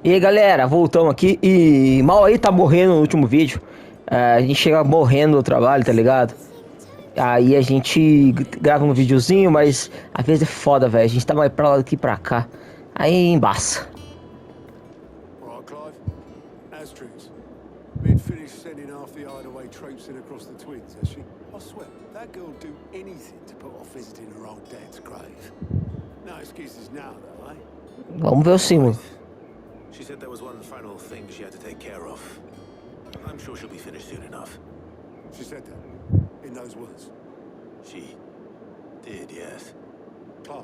E aí galera, voltamos aqui e mal aí tá morrendo no último vídeo. A gente chega morrendo no trabalho, tá ligado? Aí a gente grava um videozinho, mas às vezes é foda, velho. A gente tá mais pra lá do que pra cá. Aí embaça. All right, Clive. Astrix. Been finished sending half the hideaway traipsing across the twins, has she? I swear, that girl'd do anything to put off visiting her old dad's grave. No excuses now, though, eh? Vamos ver o símbolo. She said there was one final thing she had to take care of. I'm sure she'll be finished soon enough. She said that. In those words. She did, yes. Clive.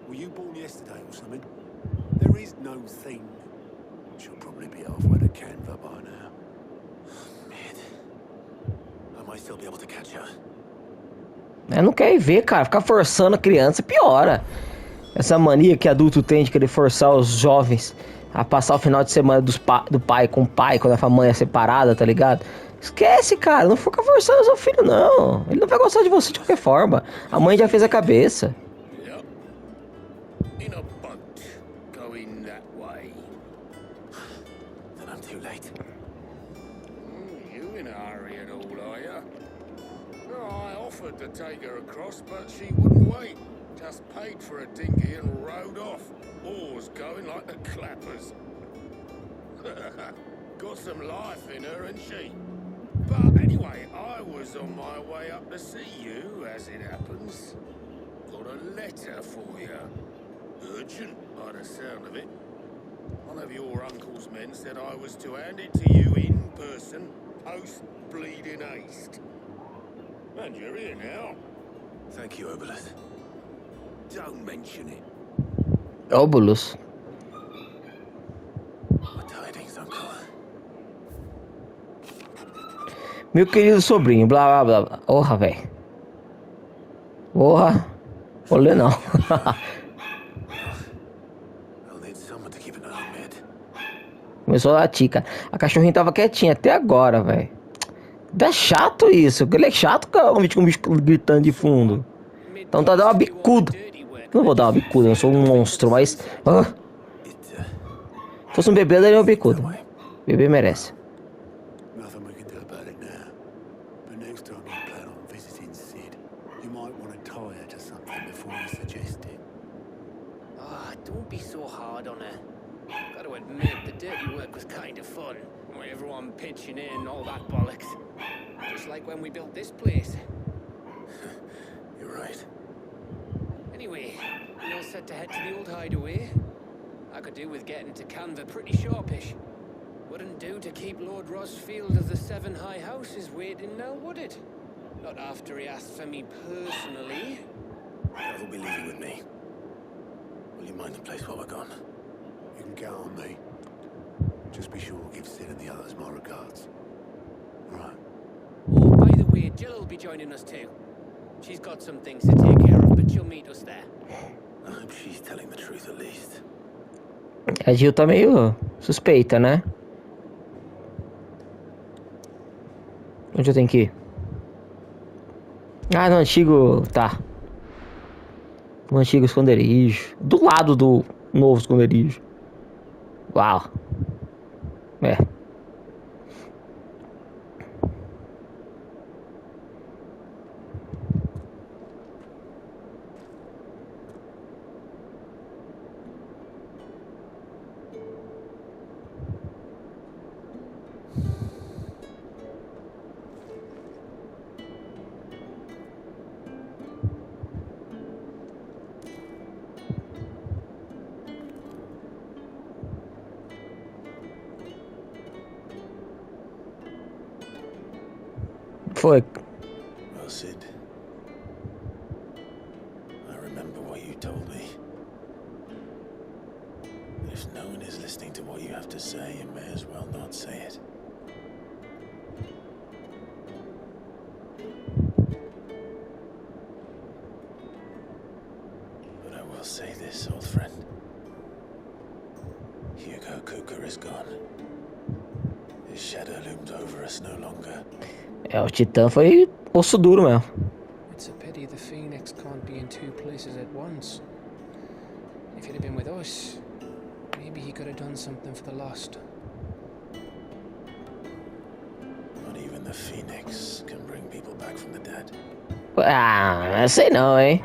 Were you born yesterday or something? There is no thing. She'll probably be halfway to Canva by now. Man. I might still be able to catch her. Eu não quero ir ver, cara. Ficar forçando a criança piora. Essa mania que adulto tem de querer forçar os jovens a passar o final de semana do pai com o pai, quando a mãe é separada, tá ligado? Esquece, cara. Não fica forçando o seu filho, não. Ele não vai gostar de você de qualquer forma. A mãe já fez a cabeça. Yep. In a boat, going that way. Then I'm too late. You in a hurry at all, are ya? I offered to take her across, but she wouldn't wait. Just paid for a dinghy and rowed off. Oars going like the clappers. Got some life in her, ain't she? But anyway, I was on my way up to see you, as it happens. Got a letter for you. Urgent, by the sound of it. One of your uncle's men said I was to hand it to you in person, post-bleeding haste. And you're here now. Thank you, Obelus. Don't mention it. Óbulos. What tidings, uncle? Meu querido sobrinho, blá blá blá. Porra, velho. Porra. Vou ler não. I'll need someone to keep an eye on Mid. Começou a latir, cara. A cachorrinha tava quietinha até agora, velho. É chato isso. Ele é chato, cara. Um bicho gritando de fundo. Então tá dando uma bicuda. Não vou dar uma bicuda, eu sou um monstro, mas. Se fosse um bebê, eu daria uma bicuda. Bebê merece. Nothing we can do about it now. But next time you plan on visiting Sid, you might want to tie her to something before you suggest it. Ah, don't be so hard on her. Gotta admit, the dirty work was kind of fun. With everyone pitching in, all that bollocks. Just like when we built this place. You're right. Anyway, we all set to head to the old hideaway. I could do with getting to Canva pretty sharpish. Wouldn't do to keep Lord Rosfield of the Seven High Houses waiting now, would it? Not after he asked for me personally. Dad will be leaving with me. Will you mind the place while we're gone? You can count on me. Just be sure to give Sid and the others my regards. Right. Oh, by the way, Jill will be joining us too. She's got some things to take care of, but she'll meet us there. I hope she's telling the truth at least. A Jill tá meio suspeita, né? Onde eu tenho que ir? Ah, no antigo. Tá. No antigo esconderijo. Do lado do novo esconderijo. Uau. É. Foi. Well, Sid, I remember what you told me. If no one is listening to what you have to say, you may as well not say it. But I will say this, old friend. Hugo Cooker is gone. His shadow looms over us no longer. É, o Titã foi osso duro mesmo. It's a pity the Phoenix can't be in two places at once. If he'd have been with us, maybe he could have done something for the lost. Not even the Phoenix can bring people back from the dead. Ah, eu sei não, hein?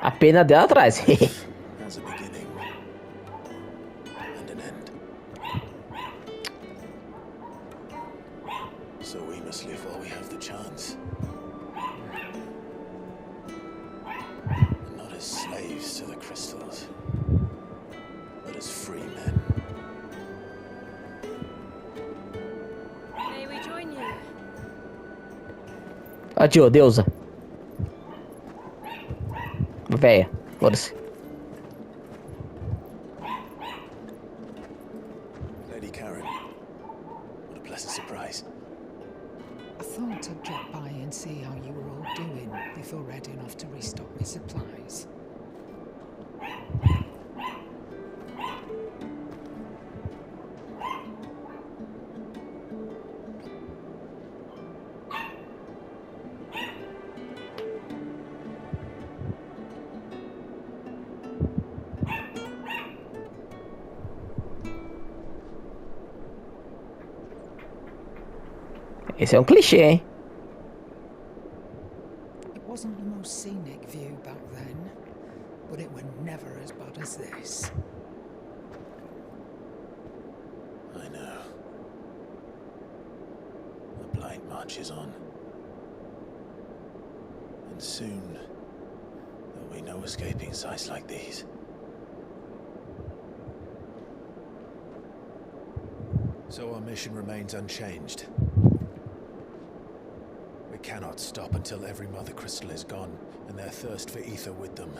A pena dela atrás. Has a beginning and an end. So we must live while we have the chance. And not as slaves to the crystals, but as free men. May we join you? Adiô, deusa. Véia, foda-se. Lady Karen, what a pleasant surprise. I thought I'd drop by and see how you were all doing before heading off to restock my supplies. Esse é um clichê, hein? It wasn't the most scenic view back then, but it were never as bad as this. I know. The blight marches on. And soon, there'll be no escaping sights like these. So our mission remains unchanged. We cannot stop until every mother crystal is gone, and their thirst for ether with them.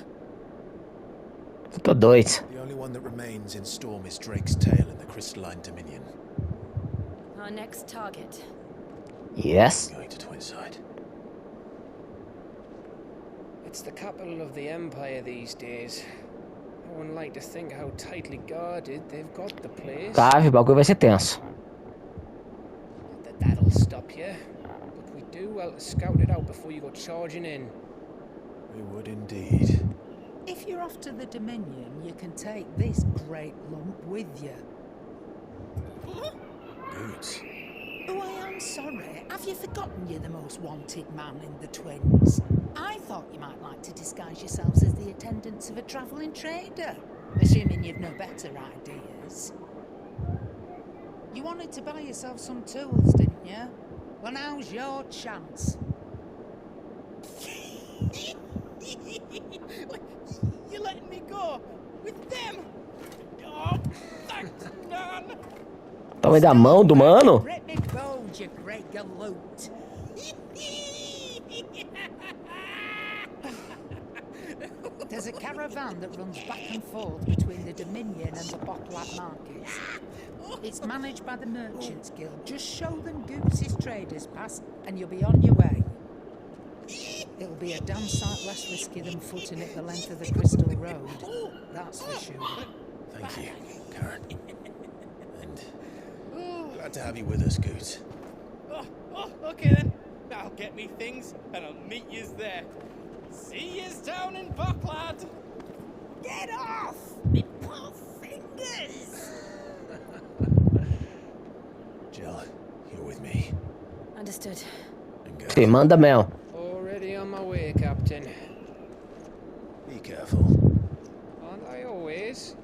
Tô doido. The only one that remains in Storm is Drake's tail in the crystalline dominion. Our next target. Yes. Going to Twinside. It's the capital of the Empire these days. I wouldn't like to think how tightly guarded they've got the place. Tá, o bagulho vai ser tenso. Not that that'll stop you, but we do well to scout it out before you go charging in. We would indeed. If you're off to the Dominion, you can take this great lump with you. Boots. Oh, I am sorry. Have you forgotten you're the most wanted man in the Twins? I thought you might like to disguise yourselves as the attendants of a travelling trader, assuming you've no better ideas. You wanted to buy yourself some tools, didn't you? Well, now's your chance. You're letting me go with them? Oh, thanks, Nan. Toma da mão do mano. Rip me bones, you great galoot. There's a caravan that runs back and forth between the Dominion and the Bottlad markets. It's managed by the Merchants Guild. Just show them Goose's traders pass and you'll be on your way. It'll be a damn sight less risky than footing it the length of the Crystal Road. That's for sure. Thank you, Karen. And glad to have you with us, Goot. Oh, okay then. I'll get me things and I'll meet yous there. See yous down in Bucklad. Get off! Me poor fingers! Jill, you're with me. Understood. And go. Sim, manda mel. Already on my way, Captain. Be careful. Aren't I always?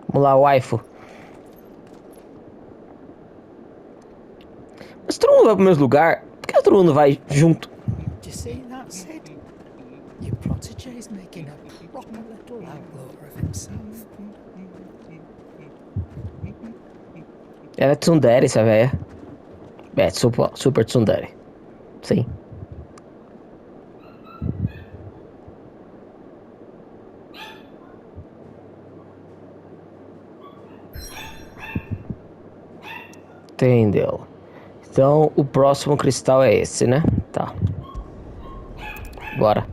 Vamos lá, waifu. Mas todo mundo vai pro mesmo lugar. Por que todo mundo vai junto? Do you see that, Sid? Your protege's making a proper little outlaw of himself. Ela é tsundere, essa velha. É, super tsundere. Sim. Entendeu? Então, o próximo cristal é esse, né? Tá. Bora.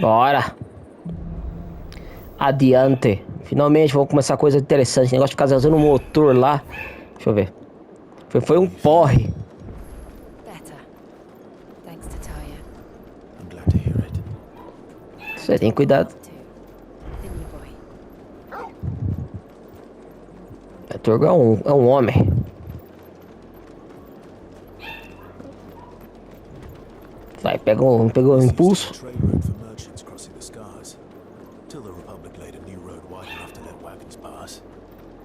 Bora. Adiante. Finalmente vamos começar coisa interessante. Negócio de ficar usando um motor lá. Deixa eu ver. Foi um porre. Better. Thanks to Taya. I'm glad to hear it. Você tem cuidado. Too. The new boy. O Turgo é um homem. Vai, pegou um impulso. Trade route for merchants crossing the skies. Till the Republic laid a new road wide enough to let wagons pass.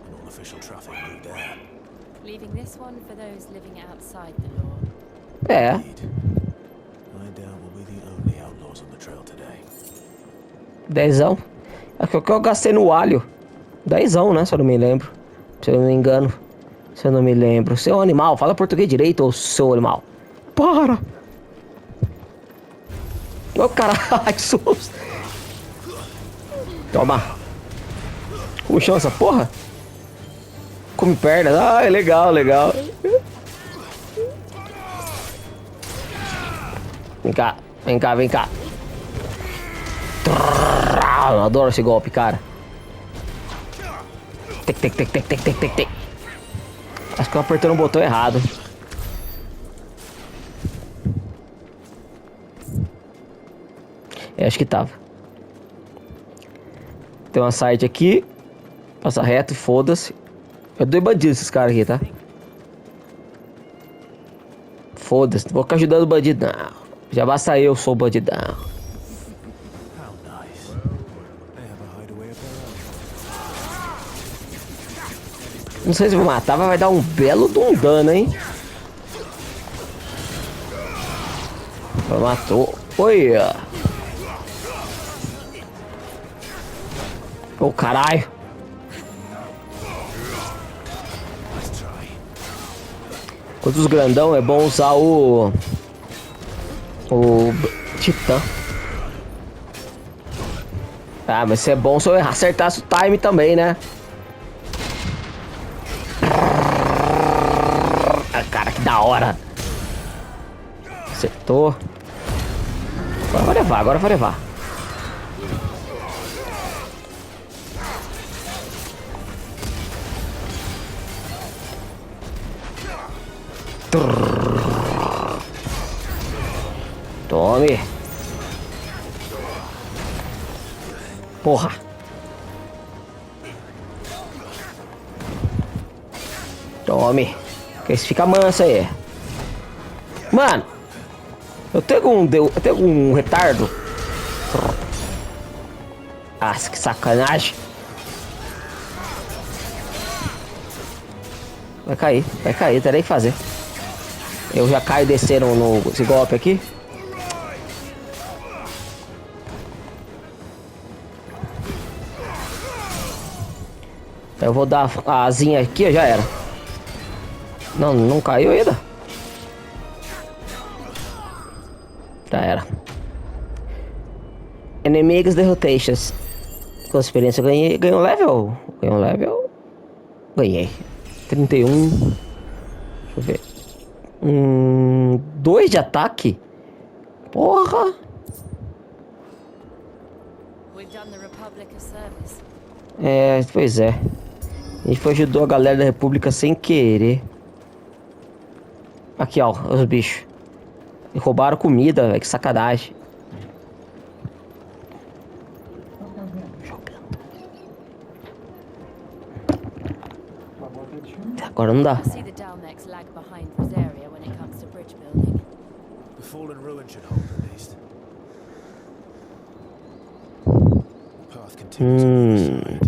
And all official traffic moved out. Leaving this one for those living outside the law. É. Indeed. I doubt we'll be the only outlaws on the trail today. Dezão. É o que eu gastei no alho. Dezão, né? Se eu não me lembro. Se eu não me engano. Se eu não me lembro. Seu animal, fala português direito, ô seu animal. Para! Ô caralho, que susto! Toma! Como chama essa porra? Come pernas. Ah, é legal, legal. Vem cá, vem cá, vem cá. Eu adoro esse golpe, cara. Tec, tec, tec, tec, tec, tec, tec, tec. Acho que eu apertei no botão errado. Acho que tava. Tem uma site aqui. Passa reto e foda-se. Eu dou bandido esses caras aqui, tá? Foda-se, não vou ficar ajudando o bandido, não. Já basta eu, sou o bandidão. How nice. They have a hideaway of their own. Não sei se vou matar, mas vai dar um belo de um dano, hein? Matou. Olha. Ô, caralho. Contra os grandão é bom usar o Titã. Ah, mas isso é bom se eu acertasse o time também, né? Ah, cara, que da hora. Acertou. Agora vai levar, agora vai levar. Tome. Porra. Tome. Que esse fica manso aí. Mano. Eu tenho um retardo. Ah, que sacanagem. Vai cair, terei que fazer. Eu já caio descendo nesse golpe aqui. Eu vou dar a asinha aqui, já era. Não, não caiu ainda. Já era. Inimigos derrotations. Com experiência eu ganhei um level. Ganhei. 31. Deixa eu ver. 2 de ataque? Porra! We've done the Republic a service. É, pois é. A gente ajudou a galera da República sem querer. Aqui, ó, os bichos. E roubaram comida, velho, que sacanagem. Agora não dá. I see the Dalmex lag behind Rosaria when it comes to bridge building. The fallen ruin should hold at least. The path continues on the side.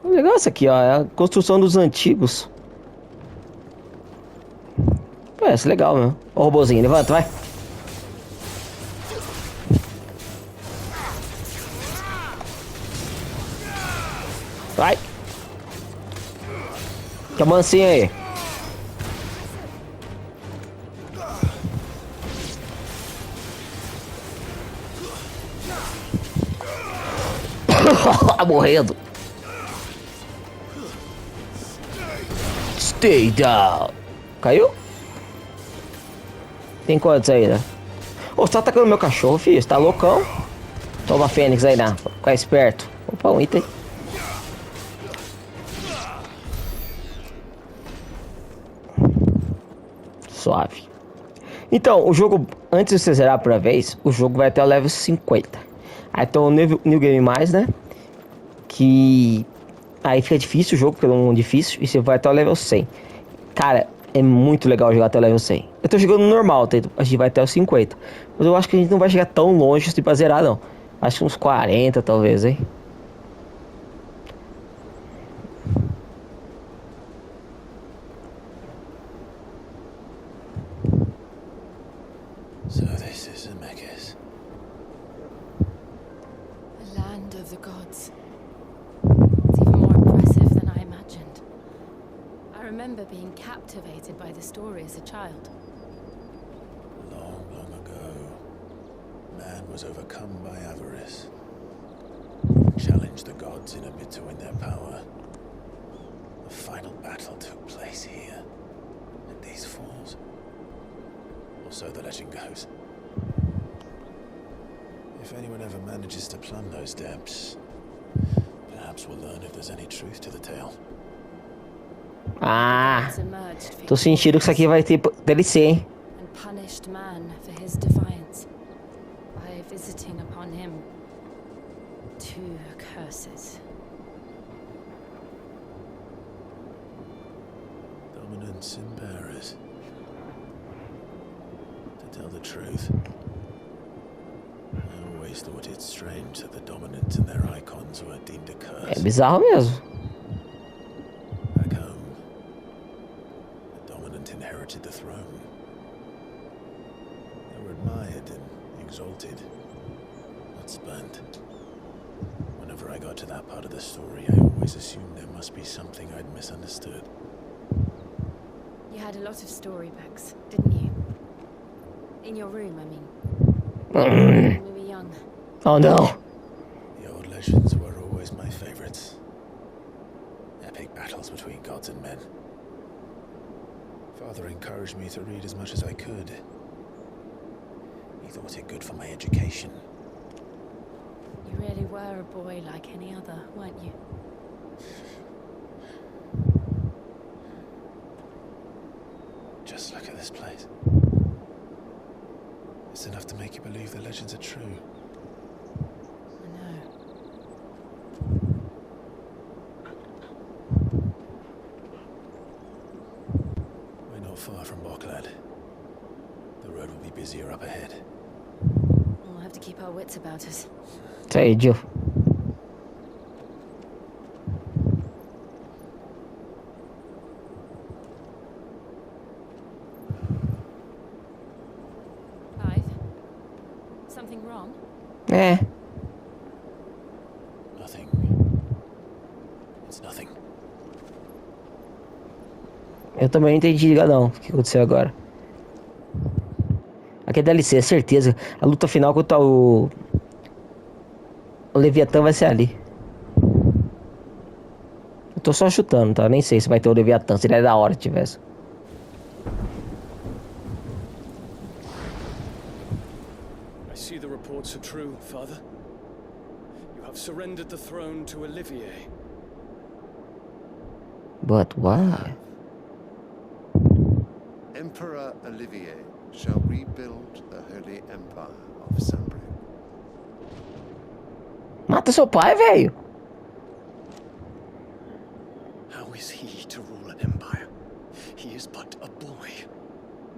Legal isso aqui, ó. É a construção dos antigos. Parece legal, meu. Ó o robozinho, levanta, vai. Vai. Que mansinho aí. Morrendo. Stay down. Caiu? Tem quantos aí, né? Ô, você tá atacando meu cachorro, filho? Você tá loucão? Toma Fênix aí, né? Ficar esperto. Opa, um item. Suave. Então, o jogo, antes de você zerar por vez, o jogo vai até o level 50. Aí tem o New Game Mais, né? Que aí fica difícil o jogo, porque é um difícil. E você vai até o level 100. Cara, é muito legal jogar até o level 100. Eu tô jogando normal, a gente vai até o 50. Mas eu acho que a gente não vai chegar tão longe assim pra zerar, não. Acho que uns 40, talvez, hein? So this is Zemeckis. The land of the gods. It's even more impressive than I imagined. I remember being captivated by the story as a child. Long, long ago, man was overcome by avarice. Challenged the gods in a bid to win their power. The final battle took place here, at these falls. Or so the legend goes. If anyone ever manages to plumb those depths, perhaps we'll learn if there's any truth to the tale. Ah, tô sentindo que isso aqui vai ter DLC, hein? And punished man for his defiance by visiting upon him two curses. Dominance in bearers. To tell the truth, I always thought it strange that the dominant and their icons were deemed a curse. É bizarro mesmo. Back home, the dominant inherited the throne. They were admired and exalted, not spurned. Whenever I got to that part of the story, I always assumed there must be something I'd misunderstood. You had a lot of storybooks, didn't you? In your room, I mean. When we were young. Oh no. The old legends were always my favorites. Epic battles between gods and men. Father encouraged me to read as much as I could. He thought it good for my education. You really were a boy like any other, weren't you? Just look at this place. It's enough to make you believe the legends are true. I know. We're not far from Boklad. The road will be busier up ahead. We'll have to keep our wits about us. Isso aí, Jill. Clive? Something wrong? É. Nothing. It's nothing. Eu também não entendi, não, o que aconteceu agora. Aqui é DLC, certeza. A luta final contra o Leviatã vai ser ali. Eu tô só chutando, tá? Nem sei se vai ter o Leviatã. Seria da hora se tivesse. I see the reports are true, Father. You have surrendered the throne to Olivier. But why? Emperor Olivier shall rebuild the Holy Empire of Sambrick. Mata seu pai, velho. How is he to rule an empire? He is but a boy.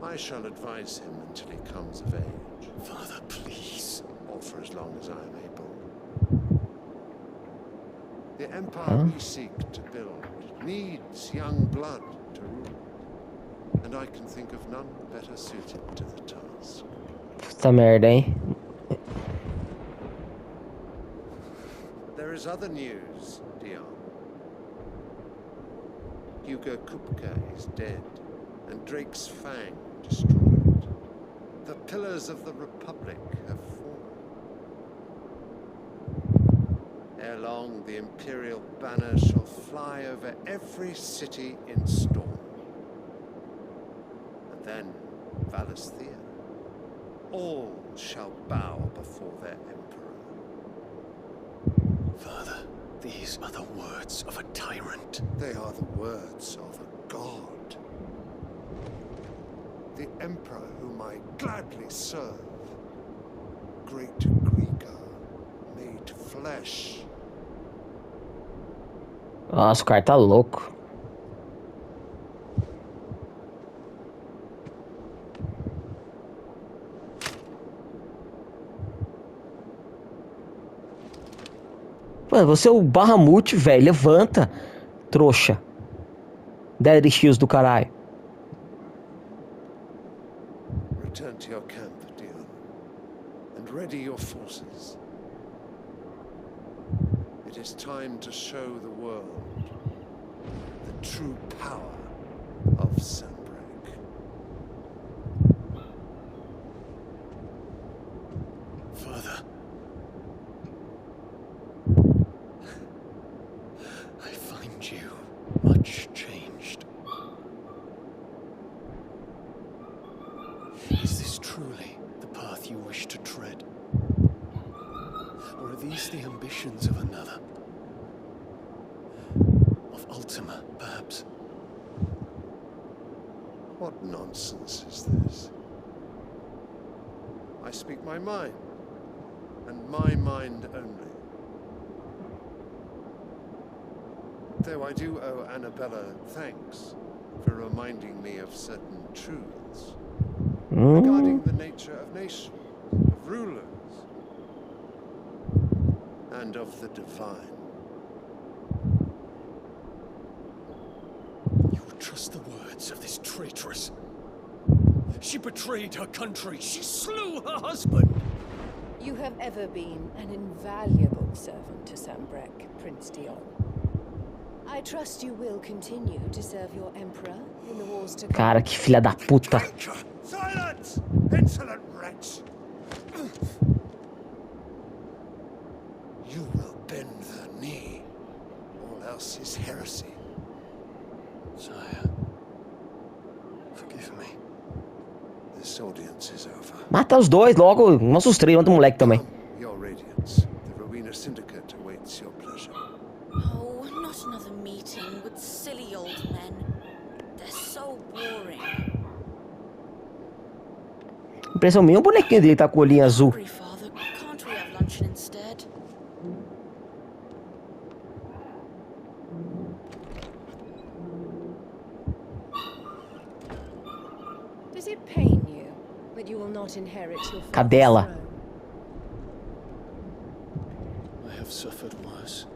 I shall advise him until he comes of age, Father, please. or for as long as I am able. The empire we seek to build needs young blood to rule, and I can think of none better suited to the task. Puta merda, hein? But there is other news, Dion. Hugo Kupka is dead, and Drake's Fang destroyed. The pillars of the Republic have fallen. Ere long, the Imperial banner shall fly over every city in storm. And then Valisthea, all shall bow before their emperor. Father, these are the words of a tyrant. They are the words of a god. The emperor whom I gladly serve. Great Greeker, made flesh. Nossa, o cara tá louco. Mano, você é o Bahamut, velho. Levanta, trouxa. Daddy X do caralho. Return to your camp, Dion, and ready your forces. It is time to show the world the true power of Sanbreque. Father. I find you much changed. Is this truly the path you wish to tread? Or are these the ambitions of another? Of Ultima, perhaps? What nonsense is this? I speak my mind, and my mind only. Though I do owe Annabella thanks for reminding me of certain truths regarding the nature of nations, of rulers, and of the divine. You would trust the words of this traitress. She betrayed her country. She slew her husband. You have ever been an invaluable servant to Sanbreque, Prince Dion. I trust you will continue to serve your emperor in the wars to come. Cara, que filha da puta. Silence! Insolent wretch! You will bend the knee. All else is heresy. Sire, forgive me. This audience is over. Mata os dois logo. Mostra os três, mata o moleque também. Your Radiance. The Rowena Syndicate awaits your pleasure. Oh, not another meeting with silly old men. They're so boring. Impressão minha, o bonequinho dele tá com o olhinho azul. Hungry, Father. Can't we have luncheon instead? Does it pain you that you will not inherit your father's Cadela. throne? I have suffered worse.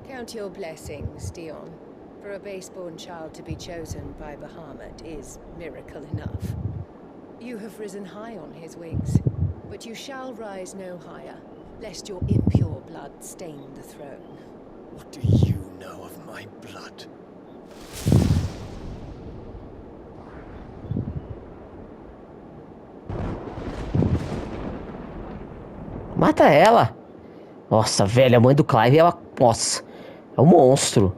Count your blessings, Dion. For a base-born child to be chosen by Bahamut is miracle enough. You have risen high on his wings, but you shall rise no higher, lest your impure blood stain the throne. What do you know of my blood? Mata ela. Nossa, velho, a mãe do Clive, ela... Nossa, é um monstro.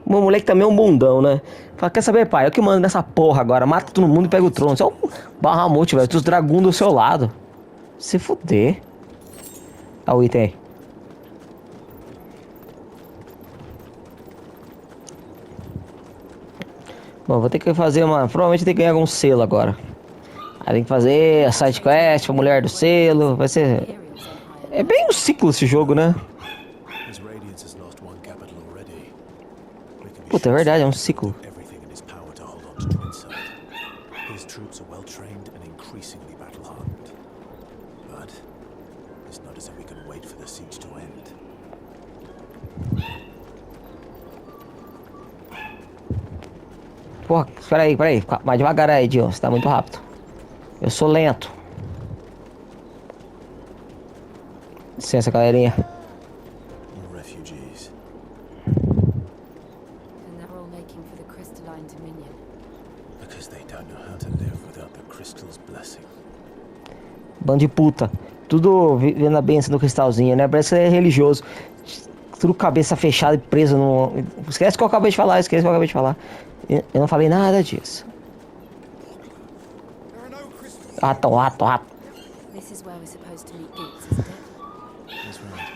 O moleque também é um bundão, né? Fala, quer saber, pai? Eu que mando nessa porra agora. Mata todo mundo e pega o trono. Você é o Bahamut, velho. Tem os dragões do seu lado. Se fuder. Olha o item aí. Bom, vou ter que fazer uma... Provavelmente tem que ganhar algum selo agora. Aí tem que fazer a side quest, a mulher do selo. Vai ser... É bem um ciclo esse jogo, né? Puta, é verdade, é um ciclo. Porra, peraí, mais devagar aí, Dion, você tá muito rápido. Eu sou lento. Licença, galerinha. And they're all making for the crystalline dominion. Because they don't know how to live without the crystal's blessing. Bando de puta. Tudo vendo a benção do cristalzinho, né? Parece que é religioso. Tudo cabeça fechada e preso no... Esquece o que eu acabei de falar, esquece o que eu acabei de falar. Eu não falei nada disso. Rato, rato, rato. This is where we're supposed to meet Gates, isn't it? That's right.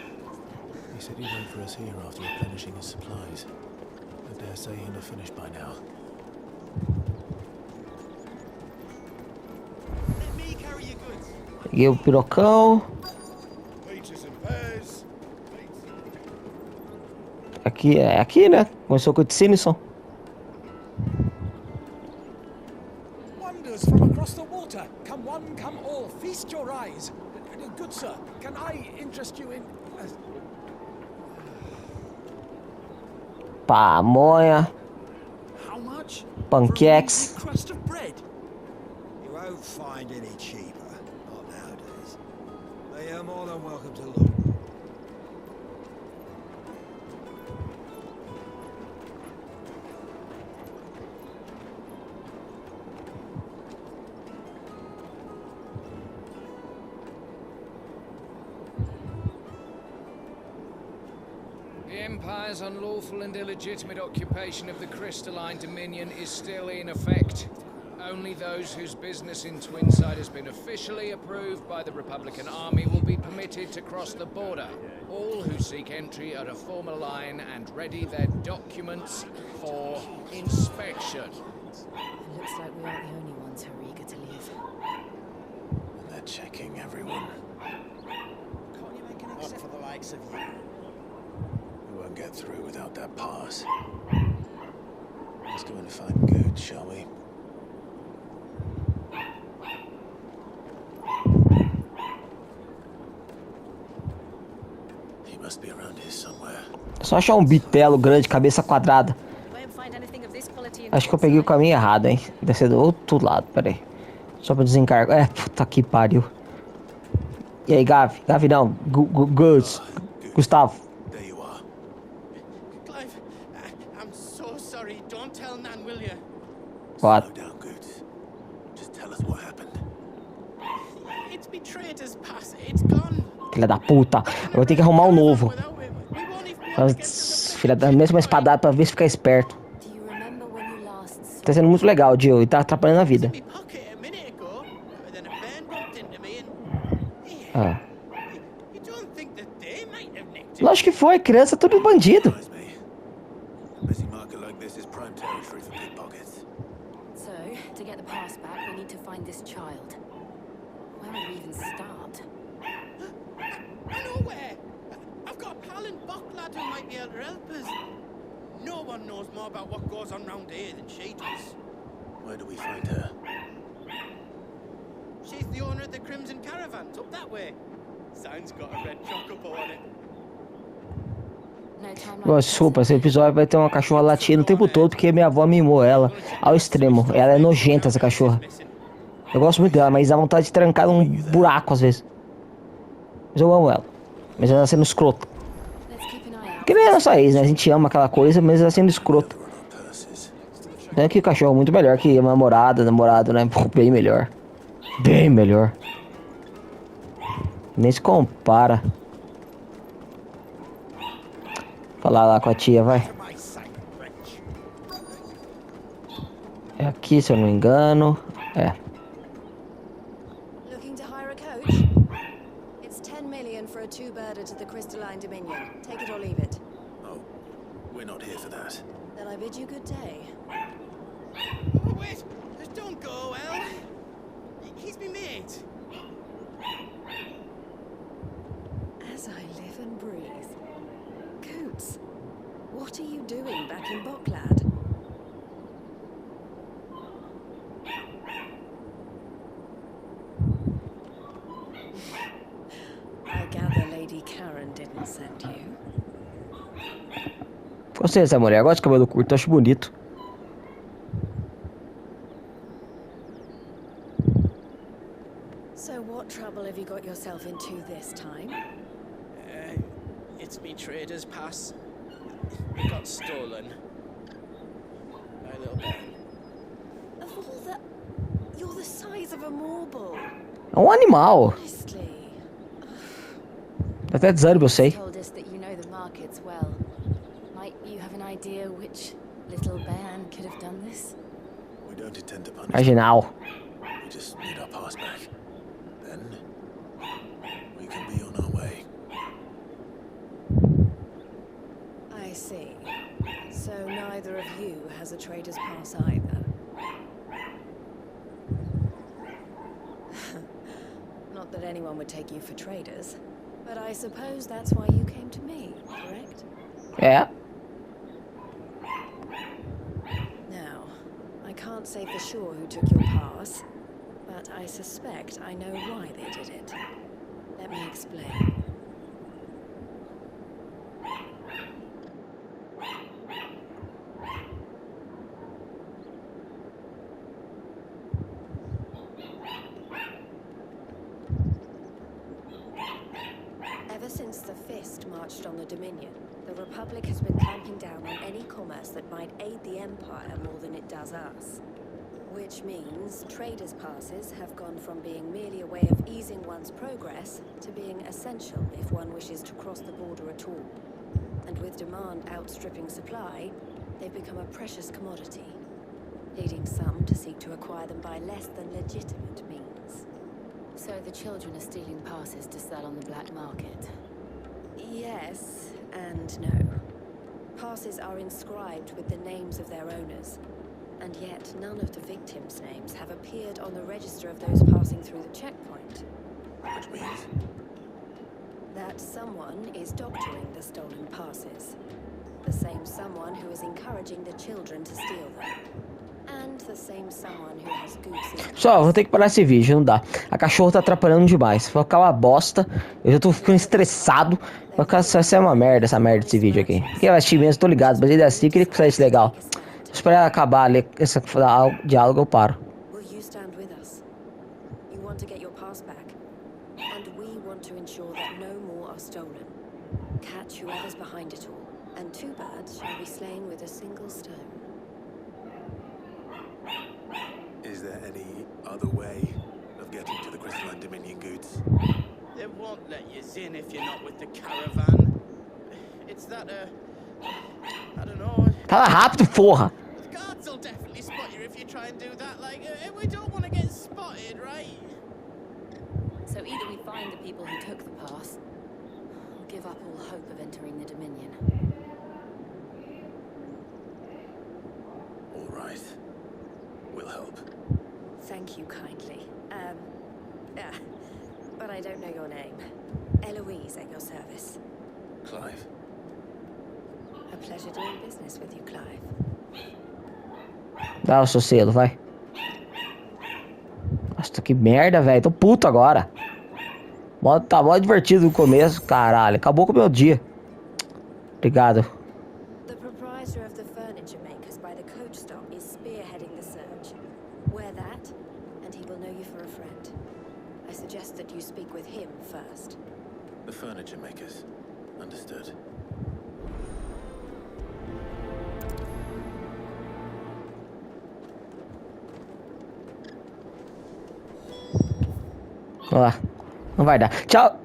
He said he'd wait for us here after replenishing his supplies. I dare say he'll have finished by now. Let me carry your goods. Peguei o pirocão. Peaches and pears. Aqui, é aqui, né? Começou com o Sinison. Wonders from across the water. Come one, come all. Feast your eyes. Good sir, can I interest you in... Pamonha. How much? Pancakes. For a crust of bread. You won't find any cheaper. Not nowadays. They are more than welcome to look. The Empire's unlawful and illegitimate occupation of the crystalline dominion is still in effect. Only those whose business in Twinside has been officially approved by the Republican Army will be permitted to cross the border. All who seek entry are to form a line and ready their documents for inspection. It looks like we aren't the only ones who are eager to leave. And they're checking everyone. Can't you make an exception for the likes of you? We won't get through without that pass. Let's go and find Good, shall we? He must be around here somewhere. É só achar um bitelo grande, cabeça quadrada. Acho que eu peguei o caminho errado, hein? Deve ser do outro lado, pera aí. Só pra desencargo. É, puta que pariu. E aí, Gavi? Gavi não. Gus. Gustavo. There you are. Clive, I'm so sorry. Don't tell Nan, will you? What? Slow down, Good. Just tell us what happened. It's betrayed us, Pass. It's gone. Filha da puta. Eu vou ter que arrumar um novo. Filha da mesma espadada pra ver se ficar esperto. Tá sendo muito legal, Jill, e tá atrapalhando a vida. Ah. Lógico que foi, criança é tudo bandido. So, to get the pass back, we need to find this child. Where would we even start? I know where. I've got a pal in Bucklad who might be able to help us. No one knows more about what goes on round here than she does. Where do we find her? She's the owner of the Crimson Caravans, up that way. Sign's got a red chocobo on it. Desculpa, esse episódio vai ter uma cachorra latindo o tempo todo porque minha avó mimou ela ao extremo. Ela é nojenta, essa cachorra. Eu gosto muito dela, mas dá vontade de trancar num buraco às vezes. Mas eu amo ela. Mas ela tá sendo escrota. Que nem a nossa ex, né? A gente ama aquela coisa, mas ela tá sendo escrota. É que cachorro é muito melhor que namorada, namorado, né? Bem melhor. Bem melhor. Nem se compara. Falar lá com a tia, vai. É aqui, se eu não me engano. É. Looking to hire a coach? It's 10 million for a two-birder to the Crystalline Dominion. Take it or leave it. Oh, we're not here for that. Then I bid you good day. Oh, wait! Don't go, El. He's me mate. As I live and breathe. Coots, what are you doing back in Bucklad? I gather Lady Karen didn't send you. Gostei dessa mulher, gosto de cabelo curto, acho bonito. So what trouble have you got yourself into this time? It's me trader's pass. It got stolen. By a little bit. Of all the... You're the size of a marble. É um animal. Honestly. Até desânimo, eu sei. Told us that you know the markets well. Might you have an idea which little band could have done this? We don't intend to punish Marginal. We just need our pass back. Then we can be on our way. I see. So neither of you has a trader's pass either. Not that anyone would take you for traders, but I suppose that's why you came to me, correct? É. Now, I can't say for sure who took your pass, but I suspect I know why they did it. Let me explain. Ever since the Fist marched on the Dominion, the Republic has been clamping down on any commerce that might aid the Empire more than it does us. Which means traders' passes have gone from being merely a way of easing one's progress to being essential if one wishes to cross the border at all. And with demand outstripping supply, they've become a precious commodity, leading some to seek to acquire them by less than legitimate means. So the children are stealing passes to sell on the black market. Yes and no. Passes are inscribed with the names of their owners, and yet none of the victims' names have appeared on the register of those passing through the checkpoint. Which means That someone is doctoring the stolen passes. The same someone who is encouraging the children to steal them. And the same someone who has Goose's... Só, vou ter que parar esse vídeo, não dá. A cachorra tá atrapalhando demais. Vai ficar uma bosta. Eu já tô ficando estressado. Vai ser uma merda essa merda desse vídeo aqui. Quem vai assistir mesmo, tô ligado. Mas ainda assim, eu queria que fosse legal. Esperar acabar ali esse diálogo, eu paro. Will you stand with us? You want to get your pass back, and we want to ensure that no more are stolen. Catch whoever's behind it all, and two birds shall be slain with a single stone. is there any other way of getting to the Crystalline Dominion goods? They won't let you in if you're not with the caravan. It's that, I don't know. Fala rápido, porra! The guards will definitely spot you if you try and do that. Like, we don't want to get spotted, right? So either we find the people who took the pass, or give up all hope of entering the Dominion. All right. We'll help. Thank you kindly. But I don't know your name. Eloise at your service. Clive. A pleasure doing business with you, Clive. Dá o seu selo, vai. Nossa, que merda, velho. Tô puto agora. Tá mó divertido no começo. Caralho, acabou com o meu dia. Obrigado. The proprietor of the furniture makers by the coach stop is spearheading the search. Wear that, and he will know you for a friend. I suggest that you speak with him first. The furniture makers. Understood. Vamos lá. Não vai dar. Tchau.